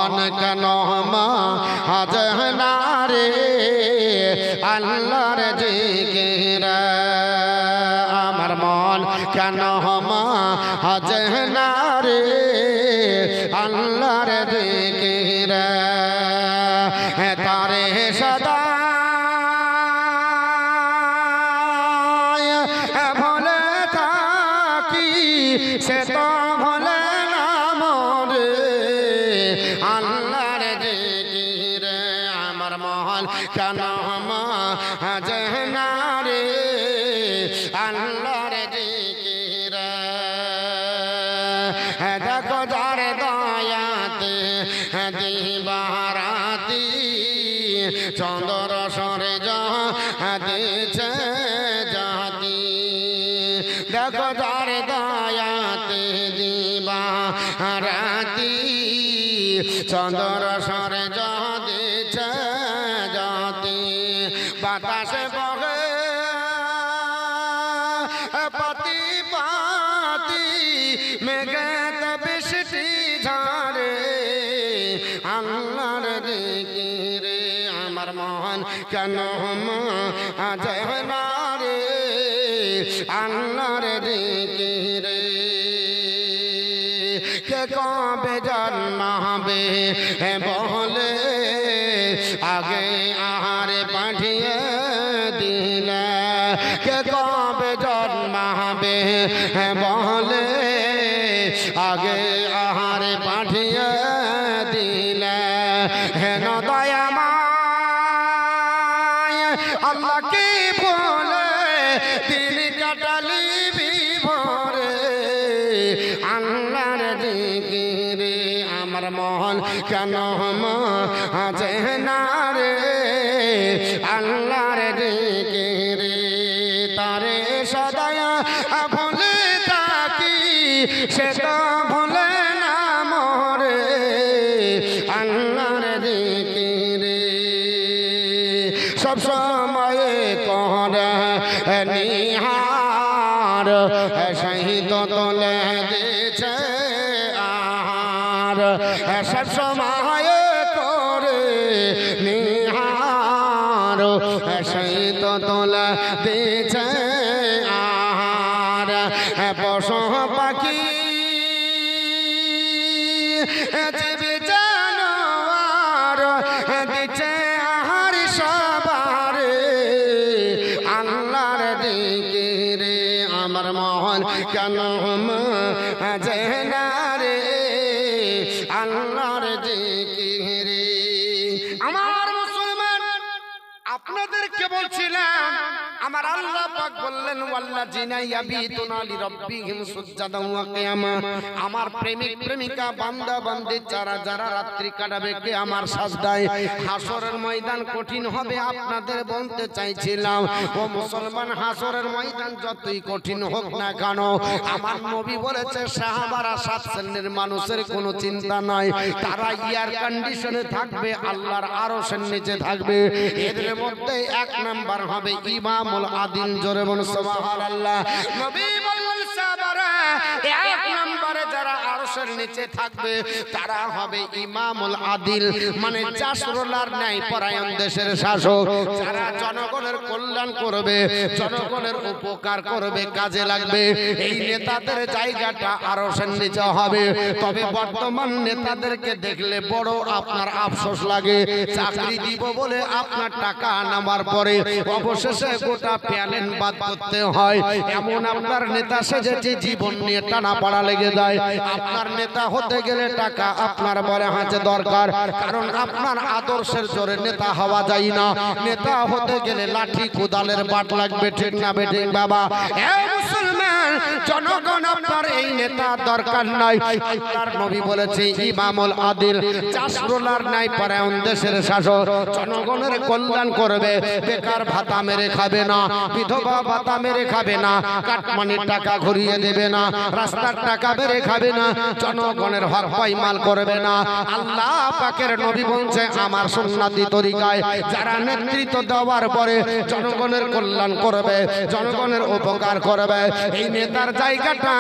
মন কেন মাজনা রে আল্লাহর জিকির আমার মন কেন মাজনা রে আল্লাহর জিকির তারে সদা ভোলে থাকি সে তো ভোলে না মোরে আল্লাহর জিকির আমার মন কেন মাজনা রে আল্লাহর জিকির দেখো যার দয়াতে দিবারাতি চন্দ্র সরে দিছে জাতি দেখো যার দয়াতে দিবারাতি চন্দ্র সরে দিছে জাতি বাতাসে বহে পাতি পাতি মেঘেত বৃষ্টি ঝরে আল্লাহর জিকিরে আমার মন কেন মাজনা রে আল্লাহর জিকিরে কে কবে জন্মাবে বলে আগে আহারে পাঠিয়ে দিলে কে কবে জন্মাবে বলে আগে আহারে পাঠিয়ে দিলে হেন দয়াময় আল্লাহ কি বলে দিন কাটালি বিভোরে আল্লাহর জিকিরে আমার মন কেন মাজনা রে আল্লাহর জিকিরে তারে সদায় ভুলে থাকি সে তো ভুলে না মোরে আল্লাহর জিকিরে সব সময় করে নিহার শহীদ তোলে দিছে আর সব সময় করে নিহার শহীদ তোলে দিছে আর পশু পাখি জীবী জানোয়ার দিছে আহার সবারে আল্লাহর জিকিরে আমার মন কেন মাজনা রে আল্লাহর জিকিরে আমার মুসলমান আপনাদেরকে বলছিলাম আমার আল্লাহ পাক বললেন ওয়াল্লাযিনা ইয়াবিতুনা লিরাব্বিহিম সুজদান ওয়া কিয়ামা আমার প্রেমিক প্রেমিকা বান্দা বান্দি যারা যারা রাত্রি কাটাবে কে আমার সাজদায় হাসরের ময়দান কঠিন হবে আপনাদের বলতে চাইছিলাম ও মুসলমান হাসরের ময়দান যতই কঠিন হোক না কেন আমার নবী বলেছে সাহাবারা সাত শ্রেণীর মানুষের কোনো চিন্তা নাই তারা এয়ার কন্ডিশনে থাকবে আল্লাহর আরশের নিচে থাকবে এদের মধ্যে এক নাম্বার হবে ইমামুল আদিল জোরে বল সুবহানাল্লাহ নবী বললেন সাহাবারা এক নম্বরে যারা আরশের নিচে থাকবে তারা হবে ইমামুল আদিল মানে জাসরুলার ন্যায় পরায়ণ দেশের শাসক যারা জনগণের কল্যাণ করবে জনগণের উপকার করবে কাজে লাগবে এই নেতাদের জায়গাটা আরশের নিচে হবে তবে বর্তমান নেতাদেরকে দেখলে বড় আপনার আফসোস লাগে চাকরি দিব বলে আপনার টাকা নামার পরে অবশেষে গোটা প্যানেল বাদ করতে হয় এমন আপনার নেতা সেজেছে জীবন নিয়ে টানা পাড়া লেগে যায় আপনার নেতা হতে গেলে টাকা আপনার বড় হাতে দরকার কারণ আপনার আদর্শের জোরে নেতা হওয়া যায় না নেতা হতে গেলে লাঠি কোদালের বাট লাগবে ঠিক না বেঠিক বাবা মুসলমান জনগণ আপনার এই নেতা দরকার নাই আল্লাহর নবী বলেছে ইমামুল আদিল জাসরুলার ন্যায় পরায়ণ দেশের শাসক জনগণের কল্যাণ করবে বেকার ভাতা মেরে খাবে না বিধবা ভাতা মেরে খাবে না কাটমানির টাকা ঘুরিয়ে দেবে না রাস্তার টাকা মেরে খাবে না জনগণের হক পাইমাল করবে না আল্লাহ পাকের নবী বলছে আমার সুন্নতি তরিকায় যারা নেতৃত্ব দেওয়ার পরে জনগণের কল্যাণ করবে জনগণের উপকার করবে এই নেতার জায়গাটা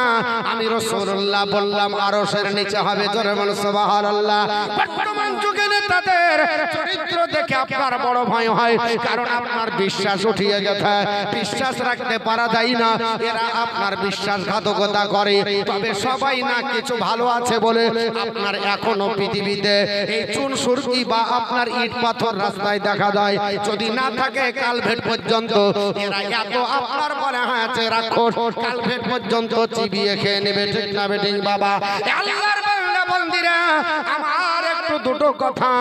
আমি রাসূলুল্লাহ বললাম আরশের নিচে হবে। জোরে বল সুবহানাল্লাহ। বর্তমান যুগে নেতাদের চরিত্র দেখে আপনার বড় ভয় হয়, কারণ আপনার বিশ্বাস উঠিয়ে গেছে, বিশ্বাস রাখতে পারা যায় না। এরা আপনার বিশ্বাসঘাতকতা করে, তবে সবাই না কিছু ভালো আছে বলে আপনার এখনো পৃথিবীতে এই চুন সুরকি বা আপনার ইট পাথর রাস্তায় দেখা যায়। যদি না থাকে কালভেট পর্যন্ত এরা এত আপনার বলে হয়েছে রাক্ষস, কালভেট পর্যন্ত চিবিয়ে খেয়ে নেবে। ঠিক না বেঠিক বাবা? আল্লাহর বান্দা বান্দীরা, আমার একটু দুটো কথা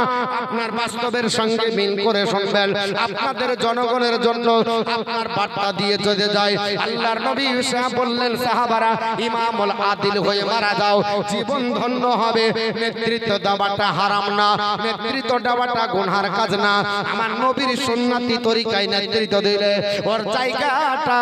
আপনার বাস্তবের সঙ্গে মিল করে শুনবেন। আপনাদের জনগণের জন্য আপনার বার্তা দিয়ে চলে যায়। আল্লাহর নবী ঈসা বললেন, সাহাবারা ইমামুল আদিল হয়ে মারা যাও, জীবন ধন্য হবে। নেতৃত্ব দেওয়াটা হারাম না, নেতৃত্ব দেওয়াটা গুনহার কাজ না। আমার নবীর সুন্নতি তরিকায় নেতৃত্ব দিলে ওর জায়গাটা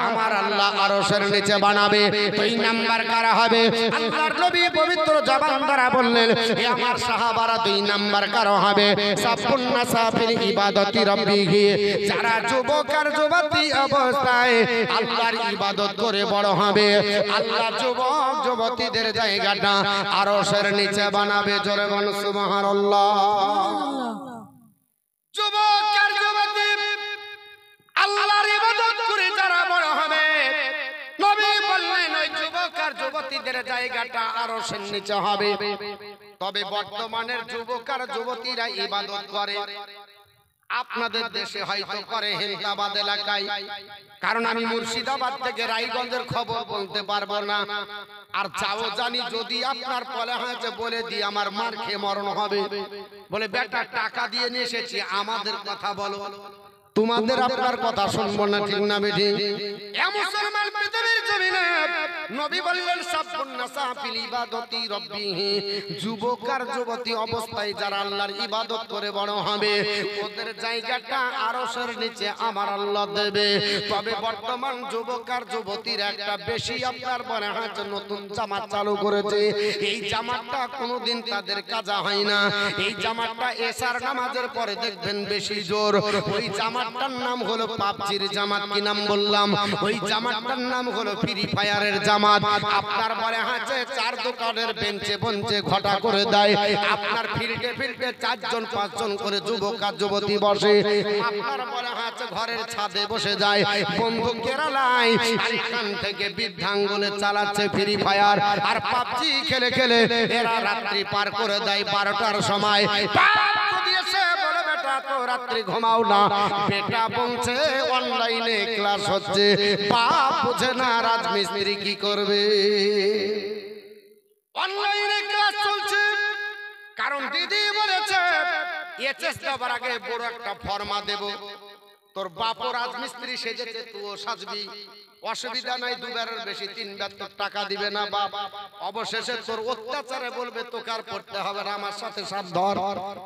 আমার আল্লাহ আরশের নিচে বানাবে। 2 নাম্বার কারা হবে? আল্লাহর নবী পবিত্র জবান দ্বারা বললেন, হে আমার সাহাবারা, 2 নাম্বার কারা হবে? সাফুন্না সাফিল ইবাদতি রাব্বিহি, যারা যুবক আর যুবতী অবস্থায় আল্লাহর ইবাদত করে বড় হবে। আল্লাহ যুবক যুবতীদের জায়গাটা আরশের নিচে বানাবে। জোরে বল সুবহানাল্লাহ। যুবক আর যুবতী আল্লাহর ইবাদত করে যারা বড় হবে, নবী বললেন ওই যুবক আর যুবতীদের জায়গাটা আরশের নিচে হবে। তবে বর্তমানের যুবক আর যুবতীরা ইবাদত করে আপনাদের দেশে হয়তো করে হেলতাবাদ এলাকায়, কারণ আমি মুর্শিদাবাদ থেকে রায়গঞ্জের খবর বলতে পারবো না। আর চাও জানি, যদি আপনার বলা হয়েছে বলে দিয়ে আমার মার খেয়ে মরণ হবে, বলে বেটা টাকা দিয়ে নিয়ে এসেছি, আমাদের কথা বলো, তোমাদের আপনার কথা শুনবো না। ঠিক না বেঠি? এ মুসলমান পৃথিবীর জমিনে নবী বললেন, সাফুন্না সাফিল ইবাদতি রাব্বিহি, যুবক আর যুবতী অবস্থায় যারা আল্লাহর ইবাদত করে বড় হবে, ওদের জায়গাটা আরশের নিচে আমার আল্লাহ দেবে। তবে বর্তমান যুবক আর যুবতীর একটা বেশি আপনার বলে হয়তো নতুন জামাত চালু করেছে। এই জামাতটা কোনোদিন তাদের কাজা হয় না। এই জামাতটা এশার নামাজের পরে দেখবেন বেশি জোর। ওই জামাতটার নাম হলো পাবজির জামাত। কি নাম বললাম? ওই জামাতটার নাম হলো ফ্রি ফায়ারের জামাত। আপনার বলে হাঁচে 4 দোকানের বেঞ্চে বঞ্চে ঘটা করে দেয়। আপনার ফিল্ডে ফিল্ডে 4 জন 5 জন করে যুবক আর যুবতী বসে। আপনার বলে হাঁচে ঘরের ছাদে বসে যায়, বন্দুক কেরালায় এখান থেকে বৃদ্ধাঙ্গুলে চালাচ্ছে ফ্রি ফায়ার আর পাবজি খেলে খেলে এরা রাত্রি পার করে দেয় 12টার সময়। রাত্রি ঘুমাও না, বেটা বলছে অনলাইনে ক্লাস হচ্ছে, বাপ বুঝে না রাজমিস্ত্রি কি করবে। অনলাইনে ক্লাস চলছে, কারণ দিদি বলেছে এইচএস দেওয়ার আগে বড় একটা ফর্মা দেব, তোর বাপও রাজমিস্ত্রি সেজেছে, তুইও সাজবি, অসুবিধা নাই, 2 বারের বেশি 3 বার তোর টাকা দিবে না বাপ। অবশেষে তোর অত্যাচারে বলবে তোকে আর পড়তে হবে না, আমার সাথে সাথ ধর,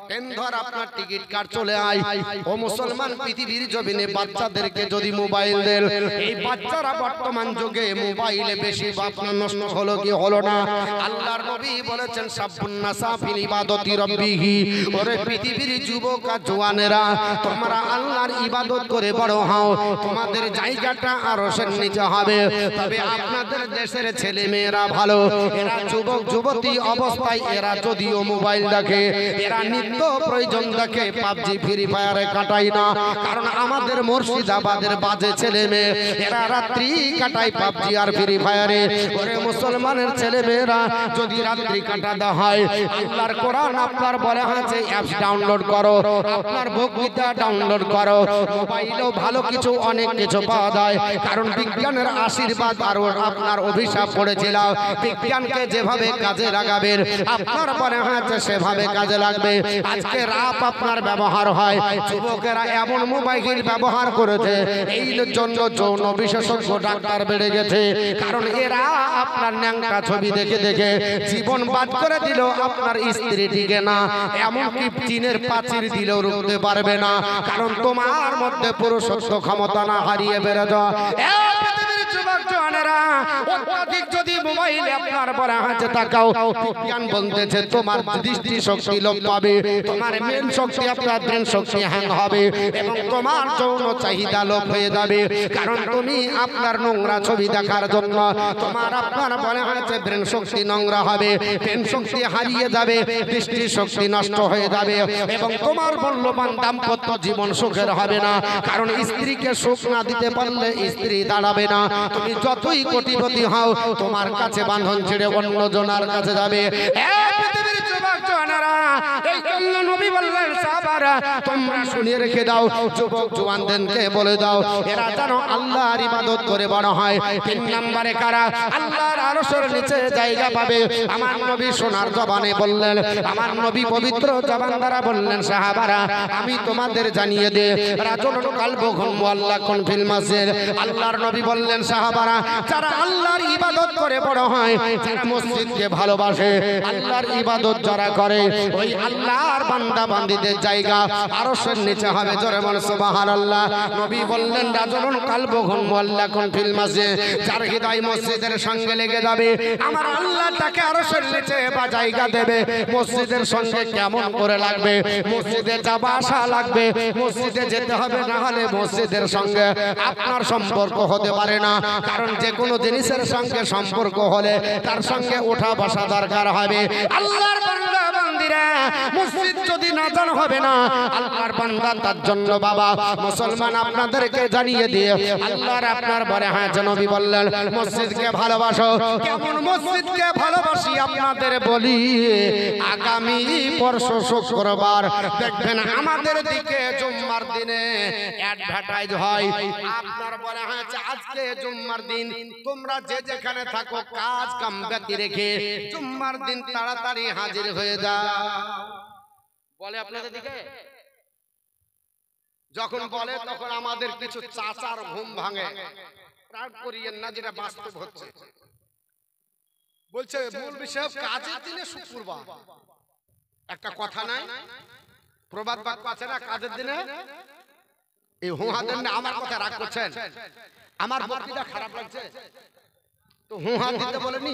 পেন ধর, আপনার টিকিট কার্ড চলে আয়। ও মুসলমান পৃথিবীর জমিনে বাচ্চাদেরকে যদি মোবাইল দেন, এই বাচ্চারা বর্তমান যুগে মোবাইলে বেশি আপনার নষ্ট হলো কি হলো না? আল্লাহর নবী বলেছেন, সাফুন্না সাফিল ইবাদতি রাব্বিহি, ওরে পৃথিবীর যুবক আর জওয়ানেরা, তোমরা আল্লাহর ইবাদত করে বড় হও, তোমাদের জায়গাটা আরশের নিচে হবে। তবে আপনাদের দেশের ছেলে মেয়েরা ভালো, এরা যুবক যুবতী অবস্থায় এরা যদিও মোবাইল দেখে, এরা নিত্য প্রয়োজন দেখে পাবজি ফ্রি ফায়ারে কাটায় না। কারণ আমাদের মুর্শিদাবাদের বাজে ছেলে মেয়ে এরা রাত্রি কাটায় পাবজি আর ফ্রি ফায়ারে। ওরে মুসলমানের ছেলে মেয়েরা, যদি রাত্রি কাটাতে হয়, আল্লাহর কোরআন আপনার বলা হয়েছে অ্যাপস ডাউনলোড করো, আপনার বক্তৃতা ডাউনলোড করো, মোবাইলেও ভালো কিছু অনেক কিছু পাওয়া যায়। কারণ বিজ্ঞানের আশীর্বাদ আর আপনার অভিশাপ পড়েছিল, বিজ্ঞানকে যেভাবে কাজে লাগাবেন আপনার মনে হয়েছে সেভাবে কাজে লাগবে। আজকে রাপ আপনার ব্যবহার হয়, যুবকেরা এমন মোবাইল ব্যবহার করেছে, এই জন্য যৌন বিশেষজ্ঞ ডাক্তার বেড়ে গেছে। কারণ এরা আপনার ন্যাংটা ছবি দেখে দেখে জীবন বাদ করে দিল, আপনার স্ত্রী টিকে না, এমনকি চীনের প্রাচীর দিলেও রুখতে পারবে না। কারণ তোমার মধ্যে পুরুষত্ব ক্ষমতা না হারিয়ে বেড়ে যাওয়া। পৃথিবীর যুবক জওয়ানেরা অত্যাধিক যদি মোবাইলে আপনার পরে হাতে তাকাও, বিজ্ঞান বলতেছে তোমার দৃষ্টি শক্তি লোপ পাবে, তোমার মেন শক্তি আপনার ব্রেন শক্তি হ্যাং হবে এবং তোমার যৌন চাহিদা লোপ হয়ে যাবে। কারণ তুমি আপনার নোংরা ছবি দেখার জন্য তোমার আপনার মনে হচ্ছে ব্রেন শক্তি নোংরা হবে, ব্রেন শক্তি হারিয়ে যাবে, দৃষ্টি শক্তি নষ্ট হয়ে যাবে এবং তোমার মূল্যবান দাম্পত্য জীবন সুখের হবে না। কারণ স্ত্রীকে সুখ না দিতে পারলে স্ত্রী দাঁড়াবে না। তুমি যতই কোটিপতি হও তোমার কাছে বাঁধন ছেড়ে অন্য জনের কাছে যাবে। পৃথিবীর যুবক জওয়ানেরা, এই জন্য নবী বললেন সাহাবারা তোমরা শুনিয়ে রেখে দাও, যুবক জওয়ানদেরকে বলে দাও এরা যেন আল্লাহর ইবাদত করে বড় হয়। 3 নম্বরে কারা আল্লাহর আরশের নিচে জায়গা পাবে? আমার নবী সোনার জবানে বললেন, আমার নবী পবিত্র জবান দ্বারা বললেন সাহাবারা আমি তোমাদের জানিয়ে দে রাজুলুন কালবুহুম মুআল্লাকুন ফিল মাসজিদ। আল্লাহর নবী বললেন সাহাবারা যারা আল্লাহর ইবাদত করে বড় হয়, যারা মসজিদকে ভালোবাসে, আল্লাহর ইবাদত যারা করে, ওই আল্লাহর বান্দা বান্দীদের জায়গা আরশের নিচে হবে। জোরে বল সুবহানাল্লাহ। নবী বললেন রাজুলুন কালবুহুম মুআল্লাকুন ফিল মাসজিদ, যার হৃদয় মসজিদের সঙ্গে লেগে যাবে আমার আল্লাহ তাকে আরশের নিচে বা জায়গা দেবে। মসজিদের সঙ্গে কেমন করে লাগবে? মসজিদে যাওয়া আসা লাগবে, মসজিদে যেতে হবে, না হলে মসজিদের সঙ্গে আপনার সম্পর্ক হতে পারে না। কারণ যে কোনো জিনিসের সঙ্গে সম্পর্ক হলে তার সঙ্গে ওঠা বসা দরকার হবে। আল্লাহর বান্দা বান্দীরা মসজিদ যদি না জানা হবে না, আল্লাহর বান্দা তার জন্য বাবা মুসলমান আপনাদেরকে জানিয়ে দিয়ে আল্লাহর আপনার বলে হ্যাঁ নবী বললেন মসজিদকে ভালোবাসো। কেমন মসজিদকে ভালোবাসি আপনাদের বলি, আগামী পরশু শুক্রবার দেখবেন আমাদের দিকে জুম্মার দিনে অ্যাডভার্টাইজ হয়। আপনার বলে হ্যাঁ আজকে জুম্মার দিন, তোমরা যে যেখানে থাকো কাজ কাম ব্যতি রেখে জুম্মার দিন তাড়াতাড়ি হাজির হয়ে যাও বলে আপনাদের দিকে। যখন বলে তখন আমাদের কিছু চাচার ঘুম ভাঙে। রাগ করিয়েন না, যেটা বাস্তব হচ্ছে। বলছে মৌলভী সাহেব কাজের দিনে শুক্রবার, একটা কথা নাই প্রবাদ বাক্য আছে না কাজের দিনে এই হুহা দেন না। আমার কথা রাগ করছেন? আমার বক্তৃতা খারাপ লাগছে তো হুহা দিতে বলেনি?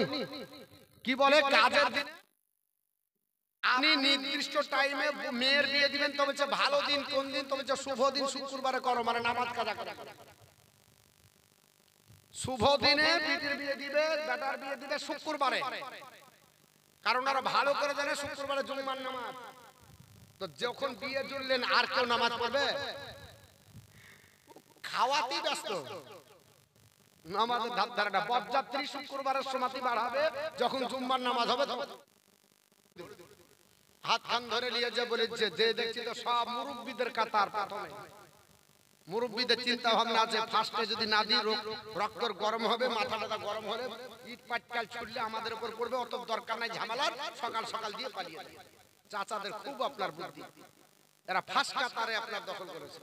কি বলে কাজের দিনে আপনি নির্দিষ্ট টাইমে মেয়ের বিয়ে দিবেন, তবে ভালো দিন কোন দিন? তবে শুভ দিন শুক্রবারে করো, মানে নামাজ কাজা করা। শুভ দিনে বিটির বিয়ে দিবে, বেটার বিয়ে দিবে শুক্রবারে, কারণ ওরা ভালো করে জানে শুক্রবারে জুম্মার নামাজ। তো যখন বিয়ে জুড়লেন আর কেউ নামাজ পড়বে? খাওয়াতেই ব্যস্ত, নামাজের ধার ধারাটা। বরযাত্রী শুক্রবারের সমাধি বাড়াবে, যখন জুম্মার নামাজ হবে তখন হাত খান ধরে নিয়ে যে বলেছে যে দেখছি তো সব মুরব্বীদের কাতার। প্রথমে মুরব্বীদের চিন্তা ভাবনা আছে ফার্স্টে যদি না দিই রক্তর গরম হবে, মাথাটা গরম হলে ইট পাটকাল ছুটলে আমাদের উপর পড়বে, অত দরকার নাই ঝামেলার, সকাল সকাল দিয়ে পালিয়ে যায়। চাচাদের খুব আপনার বুদ্ধি, এরা ফার্স্ট কাতারে আপনার দখল করেছে।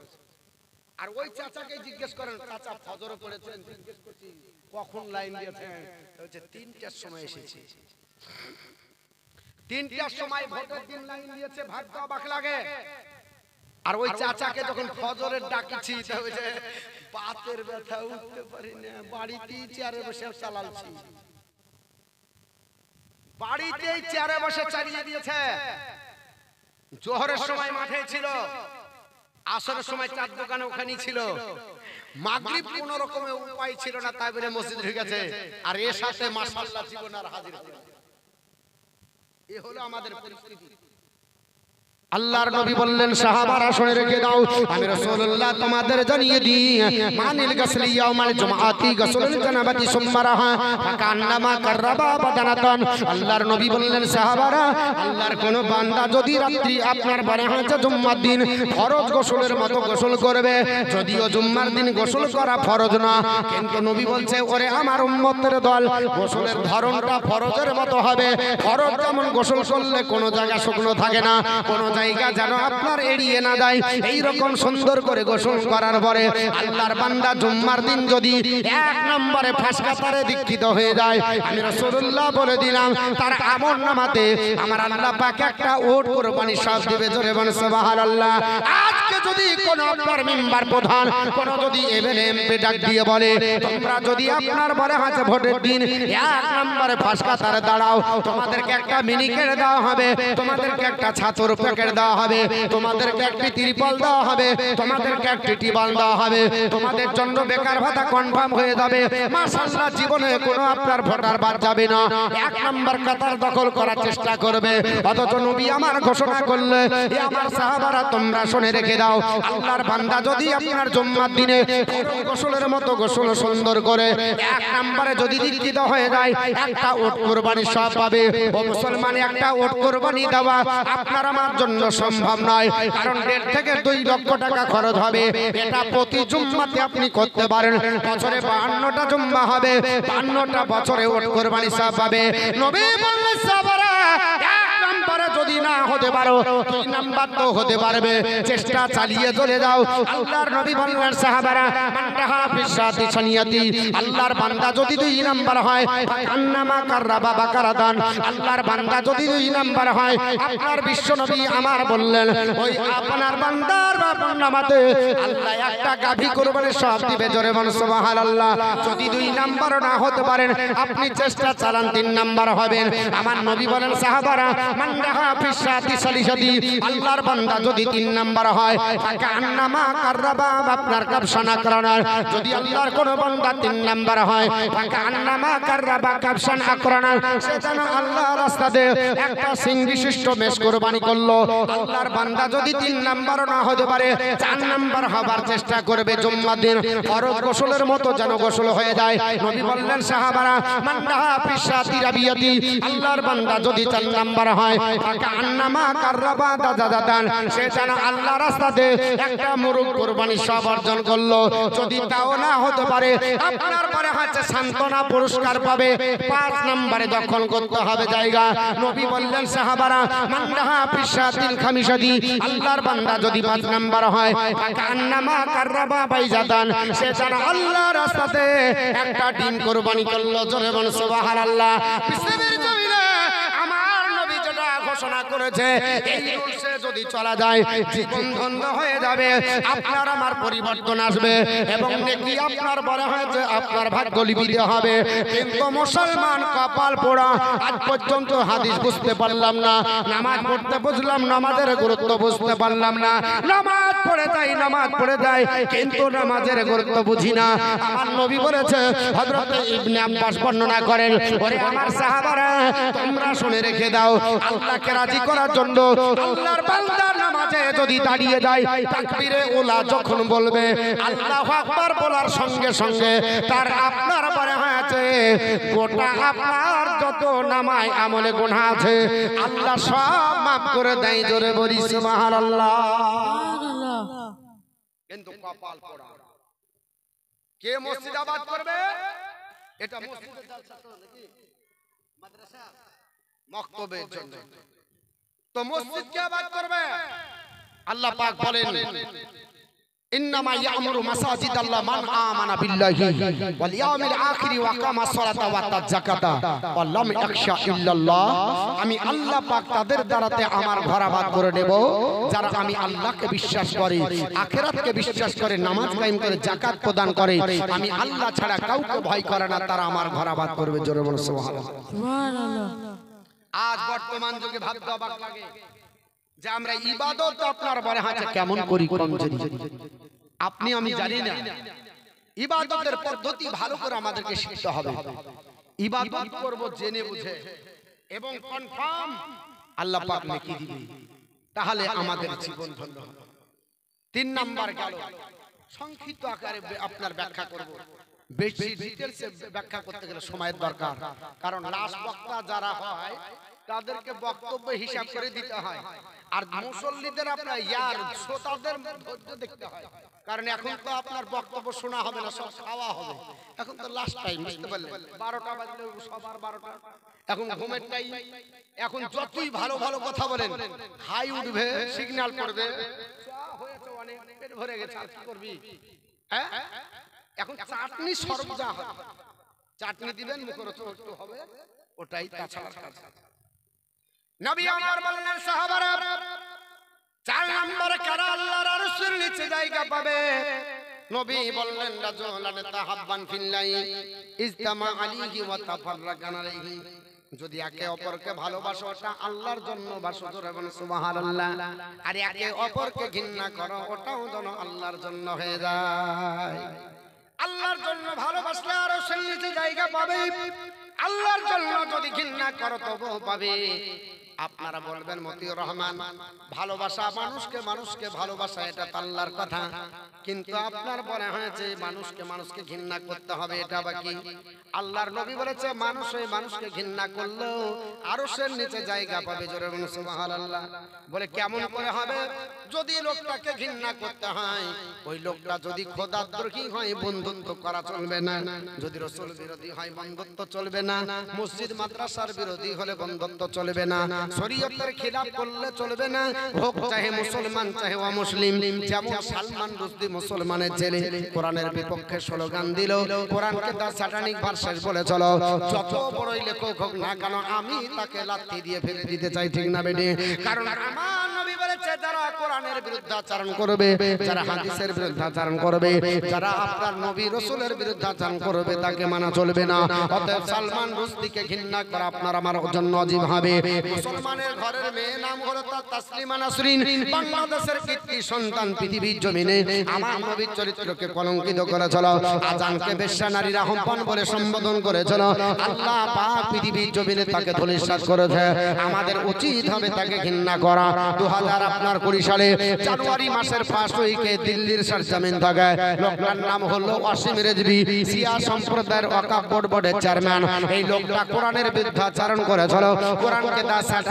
আর ওই চাচাকে জিজ্ঞেস করেন চাচা ফজর করেছেন? জিজ্ঞেস করছি কখন লাইন দিয়েছেন? বলছে 3টার সময় এসেছি। 3টার সময় ভোটের দিন লাইন দিয়েছে, ভাগ্য অবাক লাগে। আর ওই চাচাকে যখন ফজরের ডাকছি বাতের ব্যথা, উঠতে পারি না, বাড়িতেই চেয়ারে বসে চালাচ্ছি, বাড়িতেই চেয়ারে বসে চালিয়ে দিয়েছে। জোহরের সময় মাঠে ছিল, আসরের সময় চার দোকানে ওখানেই ছিল, মাগরিব কোন রকমের উপায় ছিল না, তাই বলে মসজিদ ঢুকেছে। আর এর সাথে মাশাআল্লাহ জীবন আর হাজির হলো। এ হলো আমাদের পরিস্থিতি। আল্লাহর নবী বললেন সাহাবারা শুনে রেখে দাও, আমি রাসূলুল্লাহ তোমাদের জানিয়ে দিই মানিল গাসলি ইয়াউমাল জুমআতি গাসলুল জানাবাতি সুম্মারাহা ফাকান্নামা কাররাবা বাদানাতান। আল্লাহর নবী বললেন সাহাবারা আল্লাহর কোন বান্দা যদি রাত্রি আপনার বারে হচ্ছে জুম্মার দিন ফরজ গোসলের মতো গোসল করবে, যদিও জুম্মার দিন গোসল করা ফরজ না, কিন্তু নবী বলছে ওরে আমার উম্মতের দল গোসলের ধরনটা ফরজের মতো হবে। ফরজ যেমন গোসল করলে কোনো জায়গা শুকনো থাকে না, কোনো জায়গা যেন আপনার এড়িয়ে না দেয়। এই রকম সুন্দর করে গোসল করার পরে আল্লাহর বান্দা জুম্মার দিন যদি 1 নম্বরে ফাঁসকাতারে দীক্ষিত হয়ে যায়, আমি রাসূলুল্লাহ বলে দিলাম তার আমলনামাতে আমার আল্লাহ পাক একটা ওট কুরবানি সব দিবে। জোরে বলেন সুবহানাল্লাহ। আজকে যদি কোন আপনার মেম্বার প্রধান কোন যদি এমএলএ ডাক দিয়ে বলে তোমরা যদি আপনার বলে আছে ভোটের দিন 1 নম্বরে ফাঁসকাতারে দাঁড়াও, তোমাদেরকে একটা মিনিকেট দেওয়া হবে, তোমাদেরকে একটা ছাতর প্যাকেট দেওয়া হবে, তোমাদেরকে একটি ত্রিপল দেওয়া হবে, তোমাদেরকে একটি টিবাল দেওয়া হবে, তোমাদের জন্য বেকার ভাতা কনফার্ম হয়ে যাবে। মাশাআল্লাহ, জীবনে কোনো আপনার ভোটার বাদ যাবে না, 1 নম্বর কাতার দখল করার চেষ্টা করবে। অথচ নবী আমার ঘোষণা করলে এ আমার সাহাবারা তোমরা শুনে রেখে দাও, আল্লাহর বান্দা যদি আপনার জুম্মার দিনে গোসলের মতো গোসল সুন্দর করে 1 নম্বরে যদি দীক্ষিত হয়ে যায় একটা ওট কুরবানি সব পাবে। ও মুসলমান, একটা ওট কুরবানি দেওয়া আপনার আমার জন্য সম্ভব নয়, কারণ 1.5 থেকে 2 লক্ষ টাকা খরচ হবে। এটা প্রতি জুম্মাতে আপনি করতে পারেন। বছরে 52টা জুম্মা হবে, 52টা বছরে ওট কুরবানি সব পাবে। নবী বললেন সাহাবারা 1 নম্বরে যদি না হতে পারো 2 নাম্বার তো হতে পারবে, চেষ্টা চালিয়ে চলে যাও। আল্লাহর নবী বললেন সাহাবারা মানরাহা ফিসাতি সানিয়াতি, আল্লাহর বান্দা যদি 2 নাম্বার হয় আন্নামা কাররাবা বাকারাদান, আল্লাহর বান্দা যদি 2 নাম্বার হয় আপনার বিশ্ব নবী আমার বললেন ওই আপনার বান্দার বাবার নামাতে আল্লাহ একটা গাভী কুরবানি সব দিবে। জোরে বলেন সুবহানাল্লাহ। যদি 2 নাম্বারও না হতে পারেন আপনি চেষ্টা চালান 3 নাম্বার হবেন। আমার নবী বলেন সাহাবারা মানরাহা ফিসাতি সালিসাতি, আল্লাহর বান্দা যদি 3 নাম্বার হয় তাকে আন্নামা কাররাবা আপনার কাবসানা করানোর, যদি আল্লাহর কোন বান্দা 3 নাম্বার হয় তাকে আন্নামা কাররাবা কাবসান আকরানোর, সে যেন আল্লাহর রাস্তাতে একটা সিং বিশিষ্ট মেষ কুরবানি করলো। আল্লাহর বান্দা যদি 3 নাম্বারও না হতে পারে 4 নাম্বার হবার চেষ্টা করবে। জুম্মার দিন ফরজ গোসলের মতো যেন গোসল হয়ে যায়। নবী বললেন সাহাবারা মানরাহা ফিসাতি রাবিয়াতি, আল্লাহর বান্দা যদি 4 নাম্বার হয় তাকে আন্নামা কাররাবা দাদাদান, সে যেন আল্লাহ রাস্তাতে একটা মুরগ কুরবানি সব অর্জন করলো। যদি তাও না হতে পারে আপনার পরে হচ্ছে সান্তনা পুরস্কার পাবে। 5 নম্বরে দখল করতে হবে জায়গা। নবী বললেন সাহাবারা মানরাহা ফিসাতিল খামিসাতি, আল্লাহর বান্দা যদি 5 নাম্বার হয় তাকে আন্নামা কাররাবা বাইজাদান, সে যেন আল্লাহ রাস্তাতে একটা ডিম কুরবানি করলো। জোরে বলেন সুবহানাল্লাহ। পৃথিবীর জমিনে আমার নবী যেটা ঘোষণা করেছে এই রুলসে যদি চলা যায় জীবন ধন্য হয়ে যাবে, আপনার আমার পরিবর্তন আসবে এবং নেকি আপনার বড় হয়েছে আপনার ভাগ্য লিপিতে হবে। কিন্তু মুসলমান কপাল পোড়া, আজ পর্যন্ত হাদিস বুঝতে পারলাম না, নামাজ পড়তে বুঝলাম নামাজের গুরুত্ব বুঝতে পারলাম না, নামাজ পড়ে যাই কিন্তু নামাজের গুরুত্ব বুঝি না। আমার নবী বলেছে, হযরত ইবনে আব্বাস বর্ণনা করেন, ওরে আমার সাহাবারা তোমরা শুনে রেখে দাও, আল্লাহকে রাজি করার জন্য আল্লাহর বান্দা নামাজে যদি দাঁড়িয়ে যায় তাকবীরে উলা যখন বলবে আল্লাহু আকবার বলার সঙ্গে সঙ্গে তার আপনার পরে হয়েছে গোটা আপনার যত নামায় আমলে গুনাহ আছে আল্লাহ সব মাফ করে দেয়। জোরে বলি সুবহানাল্লাহ। কিন্তু কপাল পোড়া, কে মসজিদ আবাদ করবে? এটা মসজিদের জালসা তো নাকি মাদ্রাসা মক্তবের জন্য, তো মসজিদ কে আবাদ করবে? আল্লাহ পাক বলেন ইন্নামা ইয়ামুরু মাসাজিদাল্লাহ মান আমানা বিল্লাহি ওয়াল ইয়াউমিল আখির ওয়া আকামাস সালাতা ওয়া আতাজ যাকাতা ওয়া লাম ইয়াখশা ইল্লাল্লাহ। আমি আল্লাহ পাক তাদের দ্বারাতে আমার ঘর আবাদ করে দেব যারা আমি আল্লাহকে বিশ্বাস করে, আখিরাতকে বিশ্বাস করে, নামাজ কায়েম করে, যাকাত প্রদান করে, আমি আল্লাহ ছাড়া কাউকে ভয় করে না, তারা আমার ঘর আবাদ করবে। জোরে বলুন সুবহানাল্লাহ। সুবহানাল্লাহ। আজ বর্তমান যুগে ভাবতে অবাক লাগে যে আমরা ইবাদত আপনার বলে হাতে কেমন করি কমজোরি আপনি আমি জানি না। ইবাদতের পদ্ধতি ভালো করে আমাদেরকে শিখতে হবে। ইবাদত করব জেনে বুঝে এবং কনফার্ম আল্লাহ পাক নেকি দিবে, তাহলে আমাদের জীবন ধন্য হবে। 3 নাম্বার গেল, সংক্ষিপ্ত আকারে আপনার ব্যাখ্যা করব। বেশি ডিটেইলসে ব্যাখ্যা করতে গেলে সময়ের দরকার, কারণ লাস্ট বক্তা যারা হয় তাদেরকে বক্তব্য হিসাব করে দিতে হয়, আর মুসল্লিদের আপনার ইয়ার শ্রোতাদের ধৈর্য দেখতে হয়। কারণ এখন তো আপনার বক্তব্য শোনা হবে না, সব খাওয়া হবে। এখন তো লাস্ট টাইম, বুঝতে পারলেন? 12টা বাজলে সবার 12টা, এখন ঘুমের টাইম, এখন যতই ভালো ভালো কথা বলেন হাই উঠবে, সিগন্যাল করবে, হয়েছে অনেক, পেট ভরে গেছে, আর কি করবি? হ্যাঁ, এখন চাটনি সরবজা হবে, চাটনি দিবেন মুখরোচক একটু হবে, ওটাই, তাছাড়া কাজ। নবী আমার বললেন সাহাবারা, 4 নম্বরে কারা আল্লাহর আরশের নিচে জায়গা পাবে। নবী বললেন রাজুলান তাহাব্বান ফিল্লাহি ইজতামা আলাইহি ওয়া তাফাররাকান আলাইহি, যদি একে অপরকে ভালোবাসো ওটা আল্লাহর জন্য বাসো, জোরে বলেন সুবহানাল্লাহ। আর একে অপরকে ঘৃণা করো ওটাও যেন আল্লাহর জন্য হয়ে যায়। আল্লাহর জন্য ভালোবাসলে আরশের নিচে জায়গা পাবে, আল্লাহর জন্য যদি ঘৃণা করো তবুও পাবে। আপনারা বলবেন মতিউর রহমান, ভালোবাসা মানুষকে মানুষকে ভালোবাসা এটা তো আল্লাহর কথা, কিন্তু আপনার বলা হয়েছে মানুষকে ঘৃণা করতে হবে, এটা বাকি। আল্লাহর নবী বলেছে মানুষ ওই মানুষকে ঘৃণা করলেও আরশের নিচে জায়গা পাবে, জোরে বলুন সুবহানাল্লাহ। বলে কেমন করে হবে? যদি লোকটাকে ঘৃণা করতে হয়, ওই লোকটা যদি খোদাদ্রোহী হয় বন্ধুত্ব করা চলবে না, যদি রাসূল বিরোধী হয় বন্ধুত্ব চলবে না, মসজিদ মাদ্রাসার বিরোধী হলে বন্ধুত্ব চলবে না, শরীয়তের খিলাফ করলে চলবে না, হোক চাহে মুসলমান চাহে অমুসলিম। যেমন সালমান রুশদি মুসলমানের ছেলে কোরআনের বিপক্ষে স্লোগান দিল, কোরআনকে তার স্যাটানিক ভার্সেস বলে চলো, যত বড়ই লেখক হোক না কেন আমি তাকে লাথি দিয়ে ফেলে দিতে চাই, ঠিক না বেটি? কারণ আমার নবী বলেছে যারা কোরআনের বিরুদ্ধে আচরণ করবে, যারা হাদিসের বিরুদ্ধে আচরণ করবে, যারা আপনার নবী রাসূলের বিরুদ্ধে আচরণ করবে তাকে মানা চলবে না। অতএব সালমান রুশদিকে ঘৃণা করা আপনার আমার জন্য ওয়াজিব হবে। মুসলমানের ঘরের মেয়ে নাম হলো তার তাসলিমা নাসরিন, বাংলাদেশের কীর্তি সন্তান, পৃথিবীর জমিনে আমার নবীর চরিত্রকে কলঙ্কিত করেছিল, আজানকে বেশ্যা নারীর আহ্বান বলে সম্বোধন করেছিল, আল্লাহ পাক পৃথিবীর জমিনে তাকে ধূলিসাৎ করেছে। আমাদের উচিত হবে তাকে ঘৃণা করা। 2020 সালে জানুয়ারি মাসের 1 উইকে দিল্লির সরজমিন থেকে লোকটার নাম হলো ওয়াসিম রেজভি, শিয়া সম্প্রদায়ের ওয়াকফ বোর্ডের চেয়ারম্যান। এই লোকটা কোরআনের বিরুদ্ধে আচরণ করেছিল, কোরআনকে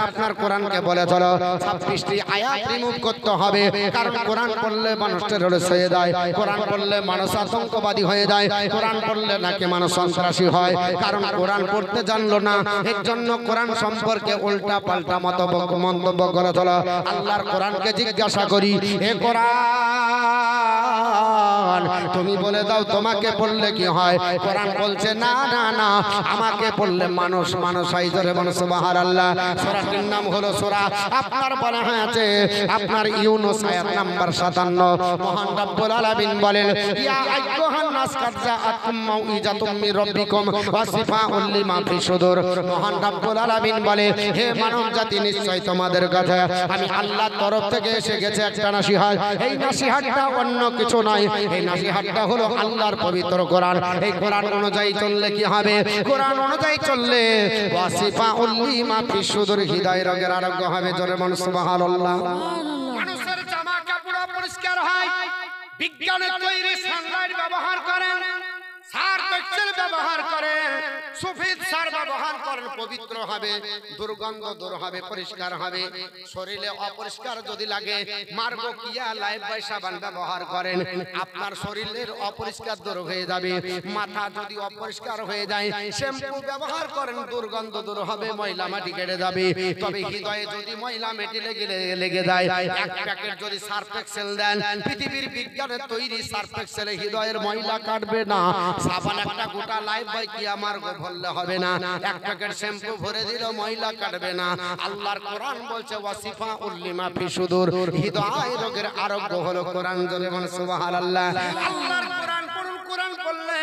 আপনার কোরআনকে বলে চলো 26টি আয়াত রিমুভ করতে হবে, কারণ কোরআন পড়লে মানুষ টেররিস্ট হয়ে যায়, কোরআন পড়লে মানুষ আতঙ্কবাদী হয়ে যায়, কোরআন পড়লে নাকি মানুষ সন্ত্রাসী হয়, কারণ কোরআন পড়তে জানলো না, এর জন্য কোরআন সম্পর্কে উল্টা পাল্টা মন্তব্য করে চলো। আল্লাহর কোরআনকে জিজ্ঞাসা করি, হে কোরআন তুমি বলে দাও তোমাকে পড়লে কি হয়? কোরআন বলছে না না না, আমাকে পড়লে মানুষ হয়, জোরে বলো সুবহানাল্লাহ। সূরাটির নাম হলো সূরা, আপনার বলা হয়েছে আপনার ইউনূস আয়াত নাম্বার 57। মহান রব্বুল আলামিন বলেন, ইয়া আইয়ুহান নাস কাদ জাআকুম মাউইজাতুম মির রাব্বিকুম ওয়া শিফাউল লিমা ফি সুদুর। মহান রব্বুল আলামিন বলে, হে মানব জাতি নিশ্চয় তোমাদের কাছে আমি আল্লাহর তরফ থেকে এসে গেছে একটা নসিহত। এই নসিহতটা অন্য কিছু নয়, এই নসিহতটা হলো আল্লাহর পবিত্র কোরআন। এই কোরআন অনুযায়ী চললে কি হবে? কোরআন অনুযায়ী চললে ওয়া শিফাউল লিমা ফি সুদুর, হৃদয় রোগের আরোগ্য হবে, জোরে বলুন সুবহানাল্লাহ। মানুষের জামা কাপড় পরিষ্কার হয়, বিজ্ঞানের তৈরি সানলাইট ব্যবহার করেন, সার্ফ এক্সেল ব্যবহার করেন, সুফিদ সার ব্যবহার করেন, পবিত্র হবে, দুর্গন্ধ দূর হবে, পরিষ্কার হবে। শরীরে অপরিষ্কার যদি লাগে মার্গো কিয়া লাইফ বয় সাবান ব্যবহার করেন, আপনার শরীরের অপরিষ্কার দূর হয়ে যাবে। মাথা যদি অপরিষ্কার হয়ে যায় শ্যাম্পু ব্যবহার করেন, দুর্গন্ধ দূর হবে, ময়লা মাটি কেটে যাবে। তবে হৃদয়ে যদি ময়লা মাটি লেগে যায়, এক প্যাকেট যদি সার্ফ এক্সেল দেন, পৃথিবীর বিজ্ঞানের তৈরি সার্ফ এক্সেলে হৃদয়ের ময়লা কাটবে না। সাবান একটা গোটা লাইফ বয় কি আমার গো ভরলে হবে না, এক প্যাকেট শ্যাম্পু ভরে দিল ময়লা কাটবে না। আল্লাহর কোরআন বলছে ওয়াসিফাউল লিমা ফি সুদুর, হৃদয় রোগের আরোগ্য হলো কোরআন, জোরে বলেন সুবহানাল্লাহ। আল্লাহর কোরআন পড়ুন, কোরআন পড়লে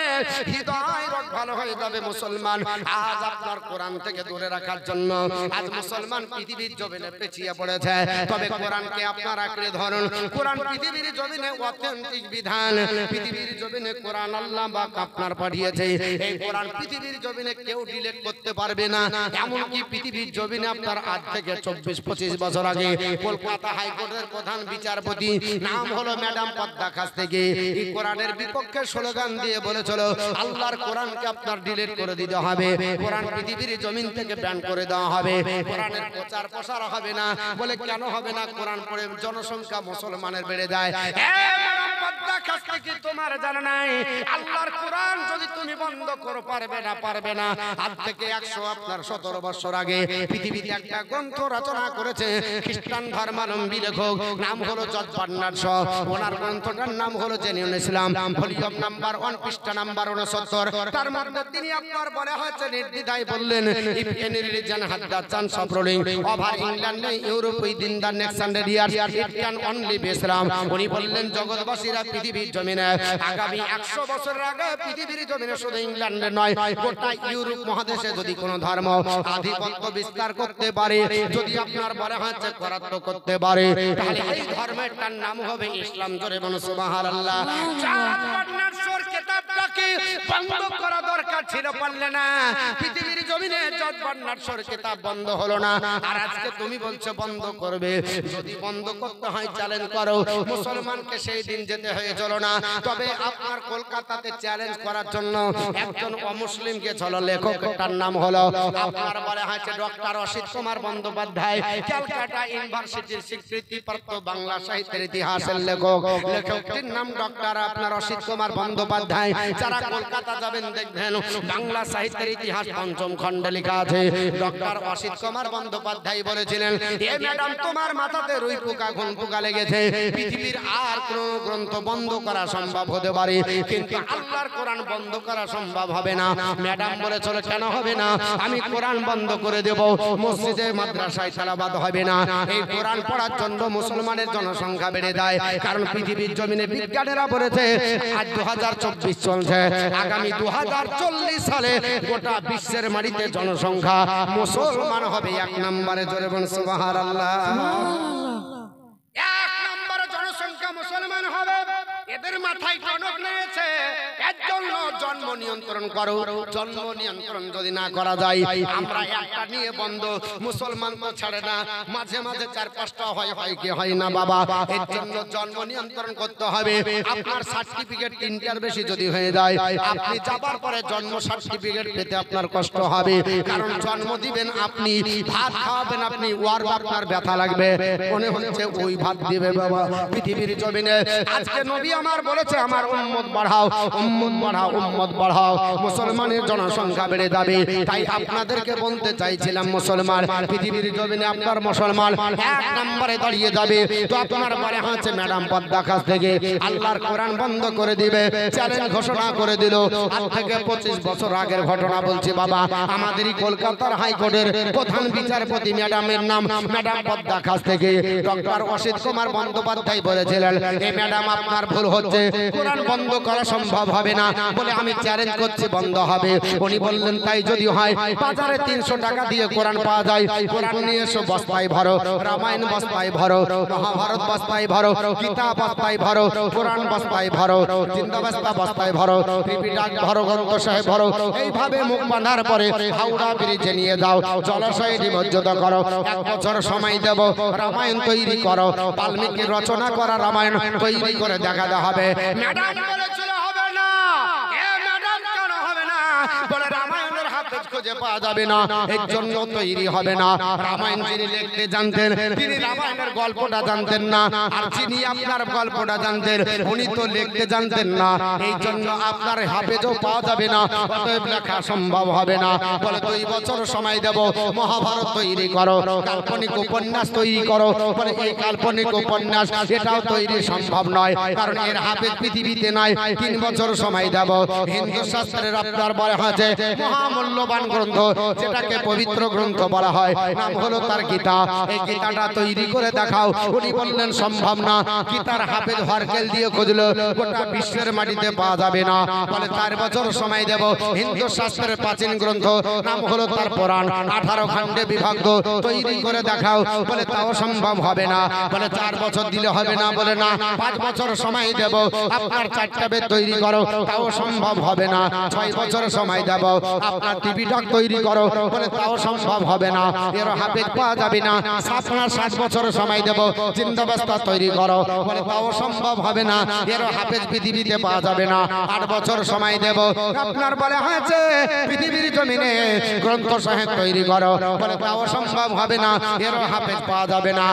হৃদয় রোগ ভালো হয়ে যাবে। মুসলমান আজ আপনার কোরআন থেকে দূরে রাখার জন্য আজ মুসলমান পৃথিবীর জমিনে পেছিয়ে পড়েছে। তবে কোরআনকে আপনার আঁকড়ে ধরুন। কোরআন পৃথিবীর জমিনে অথেন্টিক বিধান, পৃথিবীর জমিনে কোরআন আল্লাহ পাক আপনার পাঠিয়েছে। এই কোরআন পৃথিবীর জমিনে কেউ ডিলিট করতে পারবে না। এমনকি পৃথিবীর জমিনে আপনার আজ থেকে 24-25 বছর আগে কলকাতা হাইকোর্টের প্রধান বিচারপতি নাম হলো ম্যাডাম পদ্মা খাস্তেগি, এই কোরআনের বিপক্ষে স্লোগান দিয়ে বলেছিল আল্লাহর কোরআনকে আপনার ডিলিট করে দিতে হবে, কোরআন পৃথিবীর জমিন থেকে ব্যান করে দেওয়া হবে, কোরআনের প্রচার প্রসার হবে না। বলে কেন হবে না? কোরআন পড়ে জনসংখ্যা মুসলমানের বেড়ে যায়। পর্দা কাছতে কি তোমার জানা নাই? আল্লাহর কোরআন যদি তুমি বন্ধ করো পারবে না। আজ থেকে 117 বছর আগে পৃথিবীতে একটা গ্রন্থ রচনা করেছে খ্রিস্টান ধর্মাবলম্বী লেখক, নাম হলো জর্জ বার্নার্ড শ। ওনার গ্রন্থটার নাম হলো জেনুইন ইসলাম, ভলিউম নাম্বার 1, পৃষ্ঠা নাম্বার 69। তার মধ্যে তিনি আপনার বলে হয়েছে নির্দ্বিধায় বললেন, if any religion has the chance of ruling over England Europe within the next 100 years it can only be Islam. উনি বললেন জগৎবাসীরা পৃথিবীর জমিনে আগামী 100 বছরের আগে পৃথিবীর জমিনে শুধু ইংল্যান্ডে নয় গোটা ইউরোপ মহাদেশে যদি কোনো ধর্ম আধিপত্য বিস্তার করতে পারে, যদি আপনার বলে হচ্ছে করাত্ম করতে পারে, তাহলে এই ধর্মেরটার নাম হবে ইসলাম। জোরে বলুন সুবহানাল্লাহ। কিতাবটাকে বন্ধ করা দরকার ছিল, পারলে না। পৃথিবীর জমিনে জর্জ বার্নার্ড শর কিতাব বন্ধ হলো না, আর আজকে তুমি বলছো বন্ধ করবে। যদি বন্ধ করতে হয় চ্যালেঞ্জ করো। মুসলমানকে সেই দিন যেতে হয়েছিল না, তবে আপনার কলকাতাতে চ্যালেঞ্জ করার জন্য একজন অমুসলিমকে চলো, লেখকটার নাম হলো আপনার বলা হয়েছে ডক্টর অসিত কুমার বন্দ্যোপাধ্যায়, ক্যালকাটা ইউনিভার্সিটির স্বীকৃতিপ্রাপ্ত বাংলা সাহিত্যের ইতিহাসের লেখক। লেখকটির নাম ডক্টর আপনার অসিত কুমার বন্দ্যোপাধ্যায়। যারা কলকাতা যাবেন দেখবেন বাংলা সাহিত্যের ইতিহাস 5ম খণ্ডে লেখা আছে। ডক্টর অসিত কুমার বন্দ্যোপাধ্যায় বলেছিলেন, এ ম্যাডাম তোমার মাথাতে রুই পোকা ঘুন পোকা লেগেছে, পৃথিবীর আর কোন গ্রন্থ বন্ধ করা সম্ভব হতে পারে, কিন্তু আল্লাহর কোরআন বন্ধ করা সম্ভব হবে না। ম্যাডাম বলেছিল কেন হবে না? আমি কোরআন বন্ধ করে দেব, মসজিদে মাদ্রাসায় তেলাওয়াত হবে না। এই কোরআন পড়ার জন্য মুসলমানের জনসংখ্যা বেড়ে যায়, কারণ পৃথিবীর জমিনে বিজ্ঞানীরা বলেছে আজ 2024 চলছে, আগামী 2040 সালে গোটা বিশ্বের মাটিতে জনসংখ্যা মুসলমান হবে 1 নম্বরে। জোরে বলুন সুবহানাল্লাহ। 1 নম্বরে জনসংখ্যা মুসলমান হবে। এদের মাথায় টনক নিয়েছে, এর জন্য জন্ম নিয়ন্ত্রণ করো। জন্ম নিয়ন্ত্রণ যদি না করা যায়, আমরা একটা নিয়ে বন্ধ, মুসলমান তো ছাড়ে না, মাঝে মাঝে 4-5টা হয় কি হয় না বাবা। এর জন্য জন্ম নিয়ন্ত্রণ করতে হবে। আপনার সার্টিফিকেট 3টার বেশি যদি হয়ে যায়, আপনি যাবার পরে জন্ম সার্টিফিকেট পেতে আপনার কষ্ট হবে, কারণ জন্ম দিবেন আপনি, ভাত খাওয়াবেন আপনি, ওয়ার আপনার ব্যথা লাগবে, মনে হচ্ছে ওই ভাত দিবে বাবা। পৃথিবীর জমিনে আজকে নবী আমার বলেছে আমার উম্মত বাড়াও, উম্মত বাড়াও, উম্মত বাড়াও, মুসলমানের জনসংখ্যা বেড়ে যাবে। তাই আপনাদেরকে বলতে চাইছিলাম, মুসলমান পৃথিবীর জমিনে আপনার মুসলমান 1 নম্বরে দাঁড়িয়ে যাবে। তো আপনার বলে হচ্ছে ম্যাডাম পর্দা কাছ থেকে আল্লাহর কোরআন বন্ধ করে দিবে, চ্যালেঞ্জ ঘোষণা করে দিল। আজ থেকে 25 বছর আগের ঘটনা বলছি বাবা। আমাদেরই কলকাতার হাইকোর্টের প্রধান বিচারপতি ম্যাডামের নাম ম্যাডাম পর্দা কাছ থেকে ডক্টর অসিত কুমার বন্দ্যোপাধ্যায় বলেছিলেন, এই ম্যাডাম আপনার ভুল হচ্ছে, কোরআন বন্ধ করা সম্ভব হবে না, বলে আমি চ্যালেঞ্জ করছি বন্ধ হবে। উনি বললেন তাই যদি হয়, বাজারে 300 টাকা দিয়ে কোরআন পাওয়া যায়, কোরআন নিয়ে এসো, বস্তায় ভরো, রামায়ণ বস্তায় ভরো, মহাভারত বস্তায় ভরো, গীতা বস্তায় ভরো, কোরআন বস্তায় ভরো, জিন্দাবাস্তা বস্তায় ভরো, ত্রিপিটক ভরো, গ্রন্থ সাহেব ভরো। এইভাবে মুখ বাঁধার পরে হাওড়া ব্রিজে নিয়ে যাও, জলাশয়ে নিমজ্জিত করো, 1 বছর সময় দেব, রামায়ণ তৈরি করো, বাল্মীকি রচনা করা রামায়ণ তৈরি করে দেখাতে হবে। ম্যাডাম বলেছিল হবে না। এ ম্যাডাম কেন হবে না? বলে রামায়ণের হাফেজ খুঁজে পাওয়া যাবে না, এর জন্য তৈরি হবে না। রামায়ণ যিনি লিখতে জানতেন, তিনি রামায়ণের গল্পটা জানতেন না, আর যিনি আপনার গল্পটা জানতেন, উনি তো লিখতে জানতেন না, এই জন্য আপনার হাফেজও পাওয়া যাবে না, অতএব লেখা সম্ভব হবে না। বলে 2 বছর সময় দেব, মহাভারত তৈরি করো, কাল্পনিক উপন্যাস তৈরি করো। বলে এই কাল্পনিক উপন্যাস এটাও তৈরি সম্ভব নয়, কারণ এর হাফেজ পৃথিবীতে নাই, 3 বছর সময় দেব। হিন্দু শাস্ত্রের আপনার বলা হয়েছে মহামূল্যবান গ্রন্থ, যেটাকে পবিত্র গ্রন্থ বলা হয়, নাম হলো তার গীতা, এই গীতাটা তৈরি করে দেখাও। উনি বললেন সম্ভব না, গীতার হাফেজ হরকেল দিয়ে খুঁজলো, গোটা বিশ্বের মাটিতে পাওয়া যাবে না। বলে 4 বছর সময় দেব, হিন্দু শাস্ত্রের প্রাচীন গ্রন্থ, নাম হলো তার পুরাণ, 18 খণ্ডে বিভক্ত, তৈরি করে দেখাও। বলে তাও সম্ভব হবে না। বলে 4 বছর দিলে হবে না, বলে না 5 বছর সময় দেব, আপনার 4টা বেদ তৈরি করো, তাও সম্ভব হবে না। 6 বছর সময় দেব, আপনার ত্রিপিটক তৈরি করো, বলে তাও সম্ভব হবে না, এর হাফেজ পাওয়া যাবে না। আপনার 7 বছর সময় দেব, জিন্দাবাস্তা তৈরি করো, বলে তাও সম্ভব হবে না, এর হাফেজ পৃথিবীতে পাওয়া যাবে না। 8 বছর সময় দেব, আপনার বলে হয়েছে পৃথিবীর জমিনে গ্রন্থ সাহেব তৈরি করো, বলে তাও সম্ভব হবে না, এর হাফেজ পাওয়া যাবে না।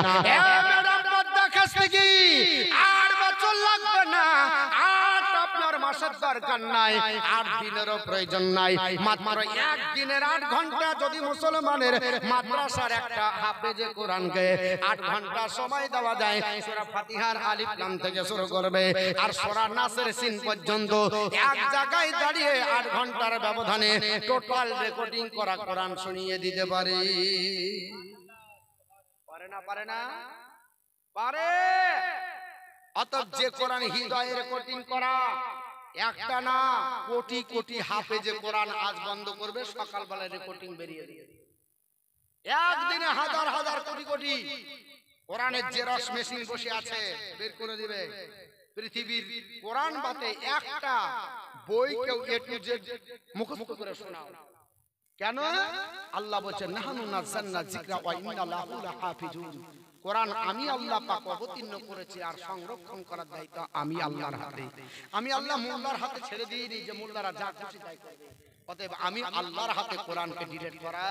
8 বছর লাগবে না, মাসের দরকার নাই, 8 দিনেরও প্রয়োজন নাই, মাত্র 1 দিনের 8 ঘন্টা যদি মুসলমানের মাদ্রাসার একটা হাফেজে কোরআনকে 8 ঘন্টা সময় দেওয়া যায়, সূরা ফাতিহার আলিফ লাম থেকে শুরু করবে আর সূরা নাসের সিন পর্যন্ত এক জায়গায় দাঁড়িয়ে 8 ঘন্টার ব্যবধানে টোটাল রেকর্ডিং করা কোরআন শুনিয়ে দিতে পারে। পারে না? পারে না? পারে। অতএব যে কোরআন হৃদয়ে রেকর্ডিং করা একটা না, কোটি কোটি হাফেজে কোরআন আজ বন্ধ করবে, সকালবেলা রেকর্ডিং বেরিয়ে দিয়ে একদিনে হাজার হাজার কোটি কোটি কোরআনের জেরক্স মেশিন বসে আছে, বের করে দিবে। পৃথিবীর কোরআন বাতে একটা বই কেউ এ টু জেড মুখস্থ করে শোনাও কেন? আল্লাহ বলেন নাহনু নাযালনা যিকরা ওয়া ইন্না লাহু লাহাফিজুন। কোরআন আমি আল্লাহ পাক অবতীর্ণ করেছি আর সংরক্ষণ করার দায়িত্ব আমি আল্লাহর হাতে। আমি আল্লাহ মোল্লার হাতে ছেড়ে দিইনি যে মোল্লারা যা খুশি তাই করবে। অতএব আমি আল্লাহর হাতে কোরআনকে ডিলিট করা,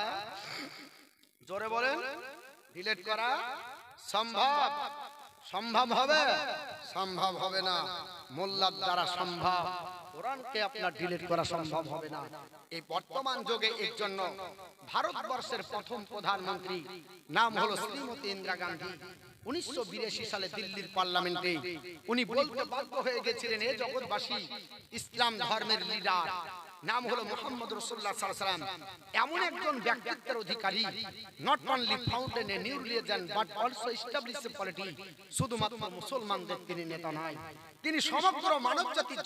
জোরে বলেন, ডিলিট করা সম্ভব? সম্ভব হবে? সম্ভব হবে না। মোল্লার দ্বারা সম্ভব, কোরআনকে আপনার ডিলিট করা সম্ভব হবে না। এই বর্তমান যুগে এর জন্য ভারতবর্ষের প্রথম প্রধানমন্ত্রী নাম হলো শ্রীমতী ইন্দিরা গান্ধী। 1982 সালে দিল্লির পার্লামেন্টে উনি বলতে বাধ্য হয়ে গেছিলেন, এ জগৎবাসী, ইসলাম ধর্মের লিডার নাম হলো মুহাম্মদ রাসূলুল্লাহ সাল্লাল্লাহু আলাইহি ওয়াসাল্লাম এমন একজন ব্যক্তিত্বের অধিকারী, not only founded a new religion but also establish a polity. শুধুমাত্র মুসলমানদের তিনি নেতা নয়, তিনি সমগ্র মানবজাতির